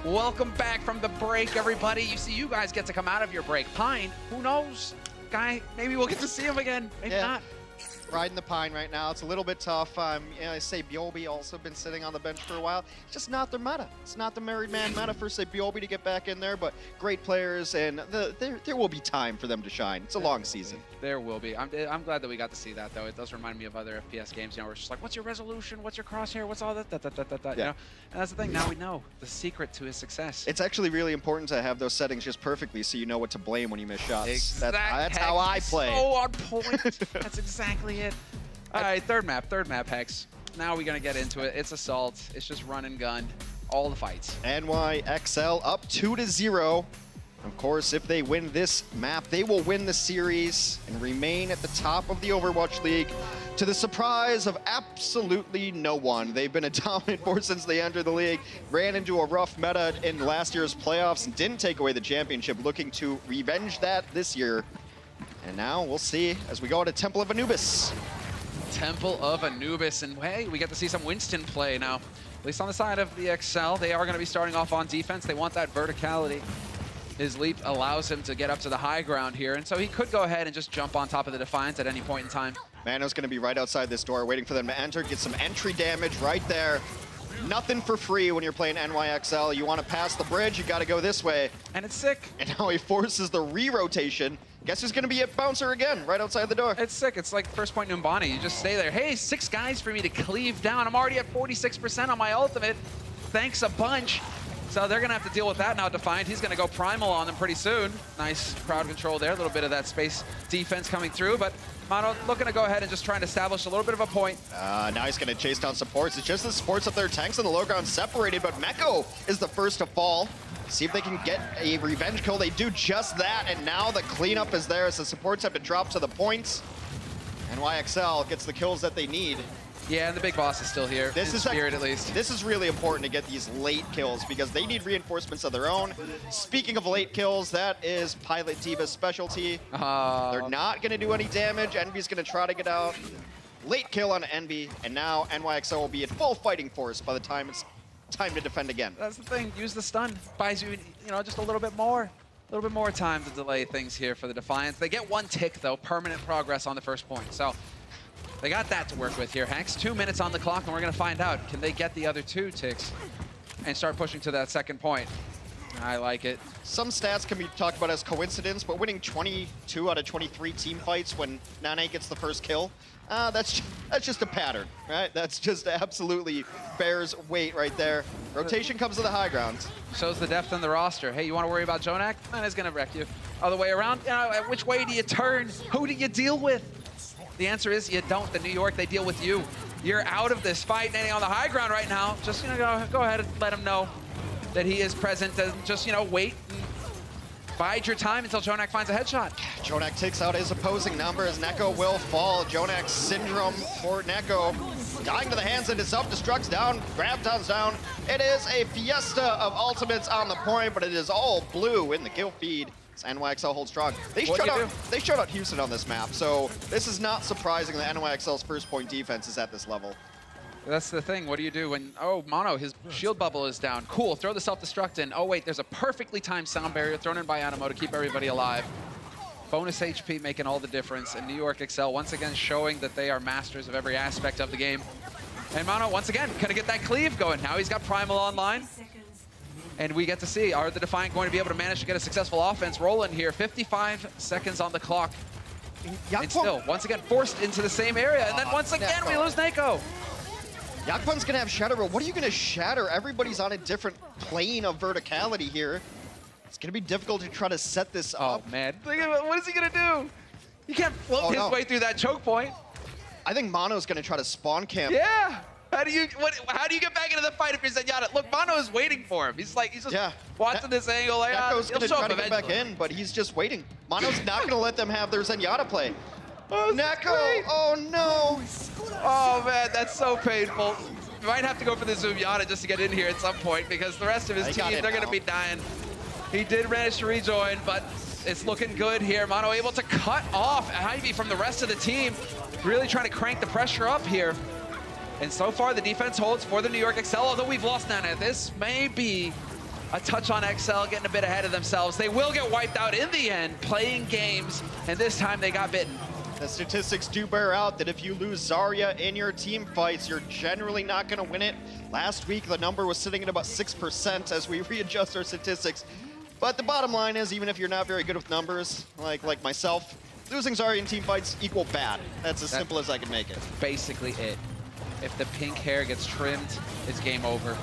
Welcome back from the break, everybody. You see, you guys get to come out of your break. Pine, who knows? Guy, maybe we'll get to see him again. Maybe not. Riding the Pine right now. It's a little bit tough. I say Bjolby also been sitting on the bench for a while. It's just not their meta. It's not the married man meta for, say, Bjolby to get back in there, but great players, and there will be time for them to shine. It's a long season. There will be. I'm glad that we got to see that, though. It does remind me of other FPS games, you know, where it's just like, what's your resolution? What's your crosshair? What's all that? You know? And that's the thing. Now we know the secret to his success. It's actually really important to have those settings just perfectly so you know what to blame when you miss shots. Exactly. That's how I play. So on point. That's exactly it. All right, third map, Hex. Now we're gonna get into it. It's Assault. It's just run and gun, all the fights. NYXL up 2-0. Of course, if they win this map, they will win the series and remain at the top of the Overwatch League to the surprise of absolutely no one. They've been a dominant force since they entered the league, ran into a rough meta in last year's playoffs and didn't take away the championship, looking to revenge that this year. And now we'll see as we go to Temple of Anubis. Temple of Anubis, and hey, we get to see some Winston play now. At least on the side of the XL, they are going to be starting off on defense. They want that verticality. His leap allows him to get up to the high ground here, and so he could go ahead and just jump on top of the Defiant at any point in time. Mano's going to be right outside this door, waiting for them to enter, get some entry damage right there. Nothing for free when you're playing NYXL. You want to pass the bridge, you got to go this way. And it's sick. And now he forces the re-rotation. Guess who's going to be a bouncer again, right outside the door. It's sick. It's like first point Numbani. You just stay there. Hey, 6 guys for me to cleave down. I'm already at 46% on my ultimate. Thanks a bunch. So they're going to have to deal with that now, Defiant. He's going to go primal on them pretty soon. Nice crowd control there. A little bit of that space defense coming through. But Mono looking to go ahead and just try and establish a little bit of a point. Now he's going to chase down supports. It's just the supports up there. Tanks on the low ground separated, but Mykles is the first to fall. See if they can get a revenge kill. They do just that, and now the cleanup is there as the supports have to drop to the points. NYXL gets the kills that they need. Yeah, and the big boss is still here. This is Spirit, at least. This is really important to get these late kills because they need reinforcements of their own. Speaking of late kills, that is Pilot Diva's specialty. They're not going to do any damage. Envy's going to try to get out. Late kill on Envy, and now NYXL will be at full fighting force by the time it's time to defend again. That's the thing. Use the stun. Buys you, just a little bit more. A little bit more time to delay things here for the Defiants. They get 1 tick, though. Permanent progress on the first point. So they got that to work with here, Hex. 2 minutes on the clock, and we're going to find out. Can they get the other 2 ticks and start pushing to that second point? I like it. Some stats can be talked about as coincidence, but winning 22 out of 23 team fights when Nane gets the first kill, that's just a pattern, right? That's just absolutely bears weight right there. Rotation comes to the high ground. Shows the depth in the roster. Hey, you want to worry about Jonak? Man, he's going to wreck you. Other way around, which way do you turn? Who do you deal with? The answer is you don't. The New York, they deal with you. You're out of this fight, Nane on the high ground right now. Just go ahead and let him know that he is present, and just wait and bide your time until Jonak finds a headshot. Jonak takes out his opposing number as Neko will fall. Jonak's syndrome for Neko. Dying to the hands and his self-destruct's down, Graviton's down. It is a fiesta of ultimates on the point, but it is all blue in the kill feed. NYXL holds strong. They shut out Houston on this map, so this is not surprising that NYXL's first point defense is at this level. That's the thing. What do you do when, Mono, his shield bubble is down. Cool, throw the self-destruct in. Oh wait, there's a perfectly timed sound barrier thrown in by Animo to keep everybody alive. Bonus HP making all the difference, and New York Excel once again showing that they are masters of every aspect of the game. And Mono, once again, gonna get that cleave going. Now he's got Primal online. And we get to see, are the Defiant going to be able to manage to get a successful offense rolling here? 55 seconds on the clock. And still, once again, forced into the same area. And then once again, we lose Neko. Yakpun's gonna have Shatter, but what are you gonna shatter? Everybody's on a different plane of verticality here. It's gonna be difficult to try to set this up. Oh man, what is he gonna do? He can't float his way through that choke point. I think Mono's gonna try to spawn camp. Yeah. How do you get back into the fight if you're Zenyatta? Look, Mono is waiting for him. He's just watching this angle. Neko's gonna try to get back in, but he's just waiting. Mono's not gonna let them have their Zenyatta play. Neko! Oh no! Oh man, that's so painful. You might have to go for the Zoom Yata just to get in here at some point because the rest of his team, they're going to be dying. He did manage to rejoin, but it's looking good here. Mono able to cut off Ivy from the rest of the team. Really trying to crank the pressure up here. And so far, the defense holds for the New York Excel, although we've lost Nana. This may be a touch on XL, getting a bit ahead of themselves. They will get wiped out in the end, playing games, and this time they got bitten. The statistics do bear out that if you lose Zarya in your team fights, you're generally not going to win it. Last week, the number was sitting at about 6% as we readjust our statistics. But the bottom line is, even if you're not very good with numbers, like myself, losing Zarya in team fights equal bad. That's as simple as I can make it. Basically it. If the pink hair gets trimmed, it's game over.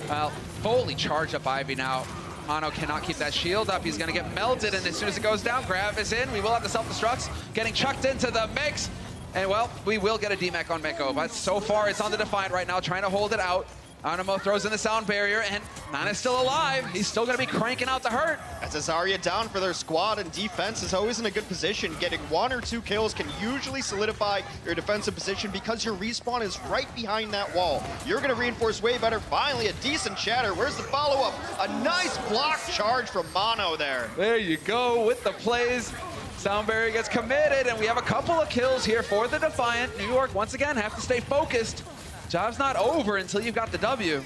Well, fully charged up Ivy now. Mono cannot keep that shield up. He's going to get melted, and as soon as it goes down, Grav is in. We will have the self-destructs getting chucked into the mix. And, well, we will get a DMAC on Mykles, but so far it's on the Defiant right now, trying to hold it out. Animo throws in the sound barrier, and Nana's still alive. He's still going to be cranking out the hurt. As Zarya down for their squad, and defense is always in a good position. Getting 1 or 2 kills can usually solidify your defensive position because your respawn is right behind that wall. You're going to reinforce way better. Finally, a decent shatter. Where's the follow-up? A nice block charge from Mono there. There you go with the plays. Sound barrier gets committed, and we have a couple of kills here for the Defiant. New York, once again, have to stay focused. Job's not over until you've got the W.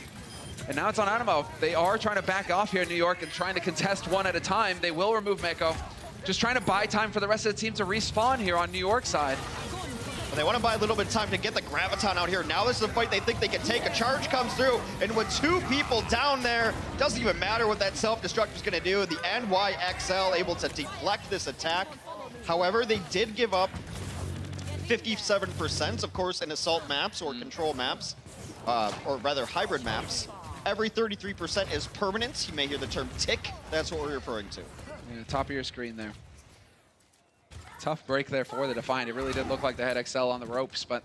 And now it's on Animo. They are trying to back off here in New York and trying to contest one at a time. They will remove Mykles. Just trying to buy time for the rest of the team to respawn here on New York side. Well, they want to buy a little bit of time to get the Graviton out here. Now this is a fight they think they can take. A charge comes through, and with 2 people down there, doesn't even matter what that self-destruct is going to do. The NYXL able to deflect this attack. However, they did give up 57%, of course, in assault maps or control maps, or rather hybrid maps. Every 33% is permanent. You may hear the term tick. That's what we're referring to. Yeah, top of your screen there. Tough break there for the Defiant. It really did look like they had XL on the ropes, but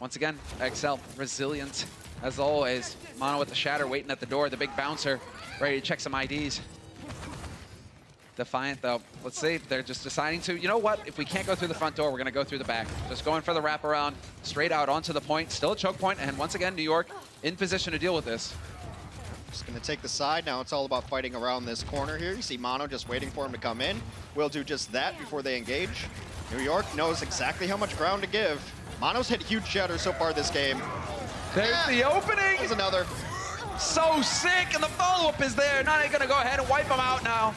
once again, XL resilient as always. Mono with the shatter waiting at the door, the big bouncer ready to check some IDs. Defiant, though, let's see, they're just deciding to, you know what, if we can't go through the front door, we're going to go through the back. Just going for the wraparound, straight out onto the point, still a choke point, and once again, New York in position to deal with this. Just going to take the side. Now it's all about fighting around this corner here. You see Mono just waiting for him to come in. We'll do just that before they engage. New York knows exactly how much ground to give. Mono's hit huge shatter so far this game. There's the opening! There's another. So sick, and the follow-up is there. Nana going to go ahead and wipe him out now.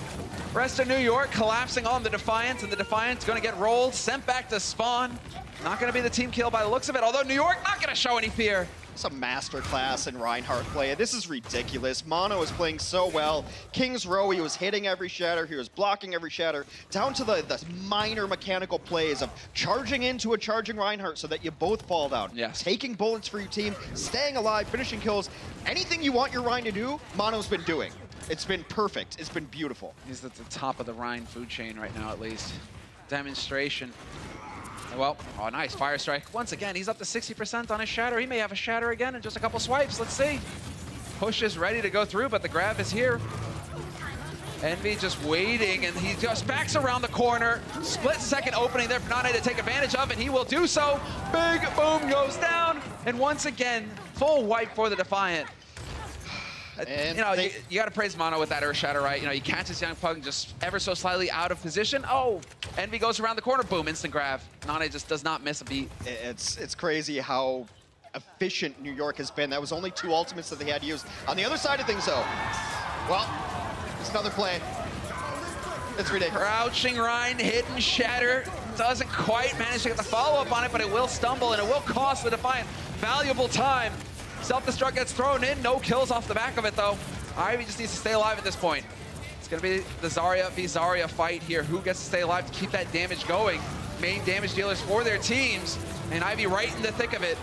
Rest of New York collapsing on the Defiant, and the Defiant's going to get rolled, sent back to spawn. Not going to be the team kill by the looks of it, although New York not going to show any fear. It's a masterclass in Reinhardt play. This is ridiculous. Mono is playing so well. King's Row, he was hitting every shatter. He was blocking every shatter. Down to the minor mechanical plays of charging into a charging Reinhardt so that you both fall down. Yes. Taking bullets for your team, staying alive, finishing kills. Anything you want your Rein to do, Mono's been doing. It's been perfect. It's been beautiful. He's at the top of the Rhine food chain right now, at least. Demonstration. Well, oh, nice fire strike. Once again, he's up to 60% on his shatter. He may have a shatter again in just a couple swipes. Let's see. Push is ready to go through, but the grab is here. Envy just waiting, and he just backs around the corner. Split second opening there for Nane to take advantage of, and he will do so. Big boom goes down, and once again, full wipe for the Defiant. And you know, you got to praise Mono with that Earth Shatter, right? You know, he catches Young Pug just ever so slightly out of position. Oh, Envy goes around the corner, boom, instant grab. Nane just does not miss a beat. It's crazy how efficient New York has been. That was only 2 ultimates that they had used. On the other side of things, though, well, it's another play. It's ridiculous. Crouching Rhine, hidden shatter. Doesn't quite manage to get the follow-up on it, but it will stumble, and it will cost the Defiant valuable time. Self-destruct gets thrown in, no kills off the back of it though. Ivy just needs to stay alive at this point. It's gonna be the Zarya v Zarya fight here. Who gets to stay alive to keep that damage going? Main damage dealers for their teams, and Ivy right in the thick of it.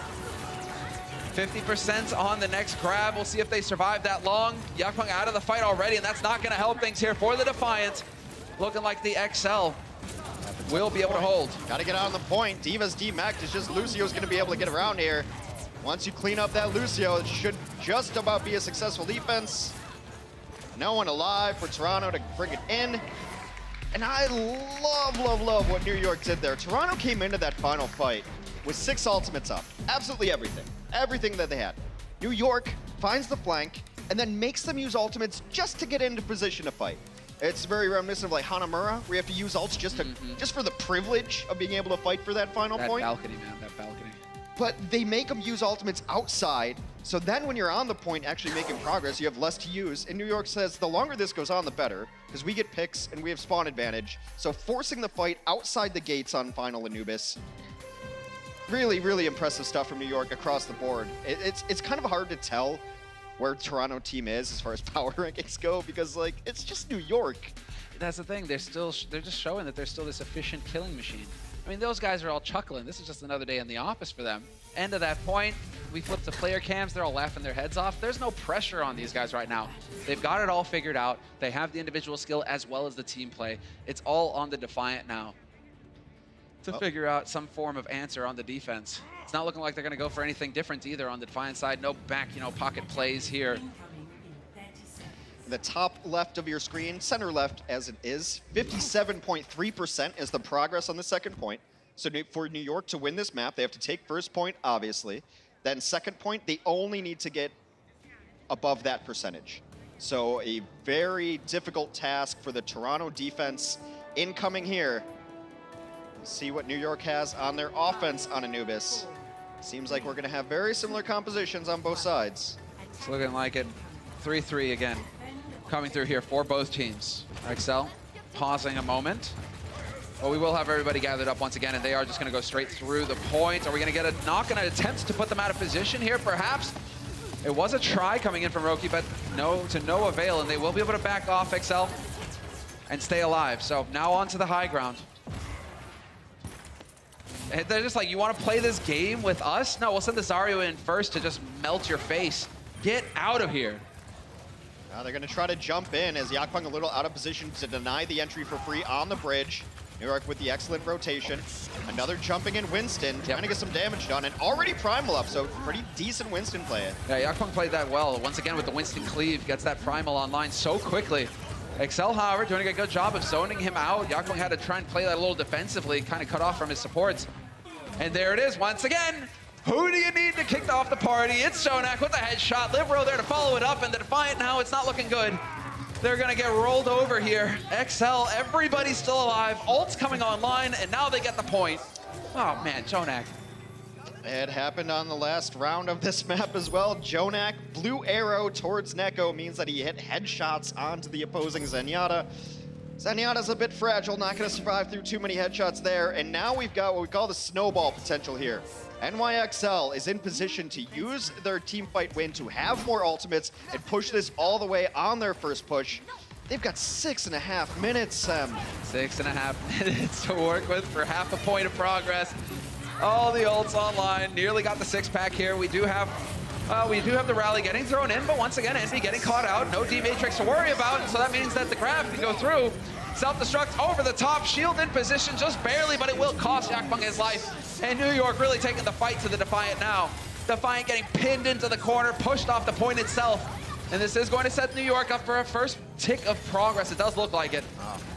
50% on the next grab. We'll see if they survive that long. Yakpung out of the fight already, and that's not gonna help things here for the Defiant. Looking like the XL will be able to hold. Gotta get out on the point. Diva's demacked. It's just Lucio's gonna be able to get around here. Once you clean up that Lucio, it should just about be a successful defense. No one alive for Toronto to bring it in. And I love what New York did there. Toronto came into that final fight with 6 ultimates up. Absolutely everything. Everything that they had. New York finds the flank and then makes them use ultimates just to get into position to fight. It's very reminiscent of like Hanamura, where you have to use ults just to just for the privilege of being able to fight for that final point. That balcony, man, that balcony. But they make them use ultimates outside So then when you're on the point actually making progress, you have less to use. And New York says the longer this goes on, the better, because we get picks and we have spawn advantage. So forcing the fight outside the gates on Final Anubis. Really, really impressive stuff from New York across the board. It's kind of hard to tell where Toronto team is as far as power rankings go, because like it's just New York. That's the thing. They're just showing that they're still this efficient killing machine. I mean, those guys are all chuckling. This is just another day in the office for them. End of that point, we flip to player cams. They're all laughing their heads off. There's no pressure on these guys right now. They've got it all figured out. They have the individual skill as well as the team play. It's all on the Defiant now to figure out some form of answer on the defense. It's not looking like they're going to go for anything different either on the Defiant side. No back, pocket plays here. The top left of your screen, center left as it is, 57.3% is the progress on the second point. So for New York to win this map, they have to take first point, obviously. Then second point, they only need to get above that percentage. So a very difficult task for the Toronto defense incoming here. See what New York has on their offense on Anubis. Seems like we're going to have very similar compositions on both sides. It's looking like it. 3-3 again. Coming through here for both teams. Excel pausing a moment. Well, we will have everybody gathered up once again, and they are just going to go straight through the point. Are we going to get a knock and an attempt to put them out of position here, perhaps? It was a try coming in from Roki, but to no avail, and they will be able to back off Excel and stay alive. So now on to the high ground. And they're just like, you want to play this game with us? No, we'll send the Zarya in first to just melt your face. Get out of here. Now they're going to try to jump in as Yakpong a little out of position to deny the entry for free on the bridge. New York with the excellent rotation. Another jumping in Winston, trying to get some damage done, and already Primal up, so pretty decent Winston play. Yeah, Yakpong played that well. Once again with the Winston cleave, gets that Primal online so quickly. Excel, however, doing a good job of zoning him out. Yakpong had to try and play that a little defensively, kind of cut off from his supports. And there it is once again. Who do you need to kick off the party? It's Shonak with the headshot. Livro there to follow it up, and the Defiant now, it's not looking good. They're gonna get rolled over here. XL, everybody's still alive. Ult's coming online, and now they get the point. Oh man, Shonak. It happened on the last round of this map as well. Jonak, blue arrow towards Neko means that he hit headshots onto the opposing Zenyatta. Zenyatta's a bit fragile, not gonna survive through too many headshots there, and now we've got what we call the snowball potential here. NYXL is in position to use their teamfight win to have more ultimates and push this all the way on their first push. They've got 6.5 minutes, 6.5 minutes to work with for half a point of progress. All the ults online, nearly got the 6-pack here. We do have the rally getting thrown in, but once again, Envy getting caught out. No D-Matrix to worry about, and so that means that the grab can go through. Self-destruct over the top, shield in position just barely, but it will cost Yakpong his life. And New York really taking the fight to the Defiant now. Defiant getting pinned into the corner, pushed off the point itself. And this is going to set New York up for a first tick of progress. It does look like it.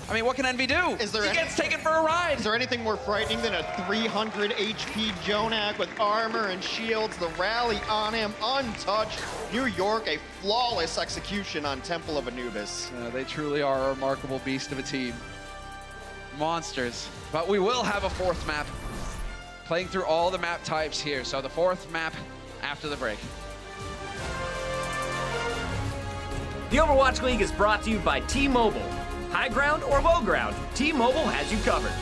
I mean, what can Envy do? He gets taken for a ride. Is there anything more frightening than a 300 HP Jonak with armor and shields? The rally on him, untouched. New York, a flawless execution on Temple of Anubis. They truly are a remarkable beast of a team. Monsters. But we will have a fourth map. Playing through all the map types here. So the fourth map after the break. The Overwatch League is brought to you by T-Mobile. High ground or low ground, T-Mobile has you covered.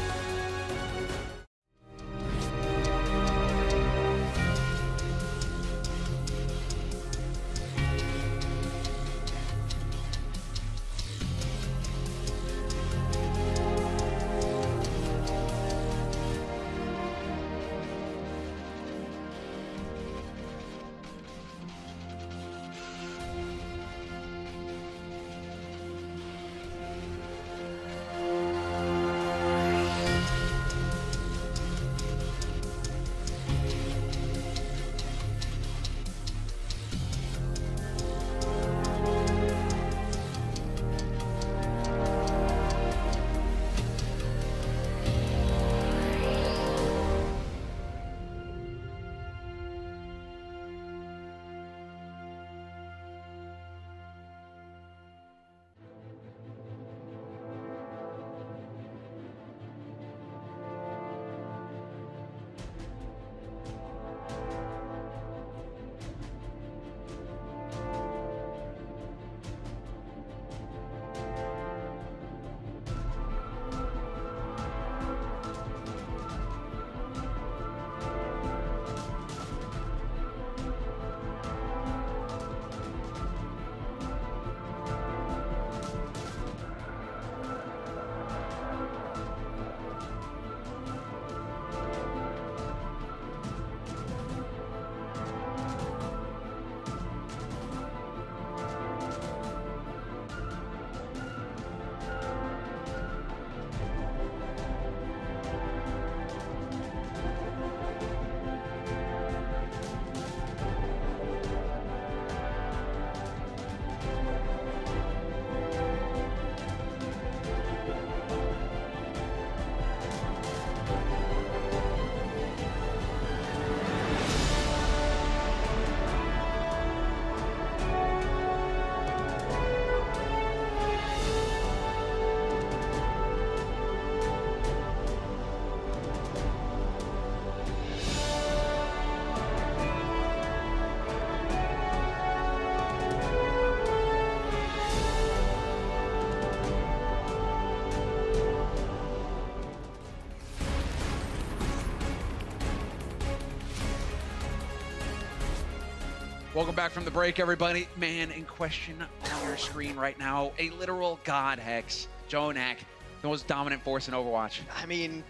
Welcome back from the break, everybody. Man in question on your screen right now, a literal god Hex, JJoNak, the most dominant force in Overwatch. I mean,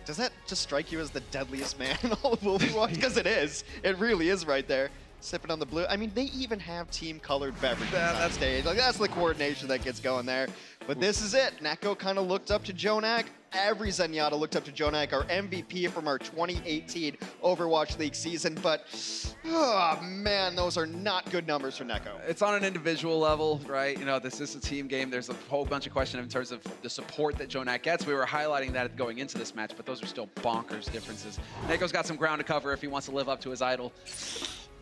does that just strike you as the deadliest man in all of Overwatch? Because it is. It really is right there. Sipping on the blue. I mean, they even have team-colored beverages on stage. Like, that's the coordination that gets going there. But this is it. Neko kind of looked up to JJoNak. Every Zenyatta looked up to JJoNak, our MVP from our 2018 Overwatch League season. But, oh man, those are not good numbers for Neko. It's on an individual level, right? You know, this is a team game. There's a whole bunch of questions in terms of the support that JJoNak gets. We were highlighting that going into this match, but those are still bonkers differences. Neko's got some ground to cover if he wants to live up to his idol.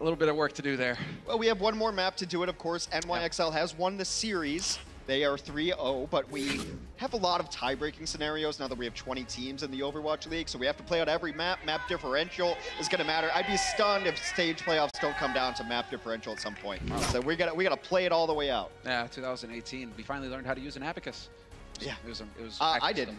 A little bit of work to do there. Well, we have one more map to do it, of course. NYXL has won the series. They are 3-0, but we have a lot of tie-breaking scenarios now that we have 20 teams in the Overwatch League, so we have to play out every map. Map differential is going to matter. I'd be stunned if stage playoffs don't come down to map differential at some point. So we gotta play it all the way out. Yeah, 2018, we finally learned how to use an abacus. Yeah, it was I didn't.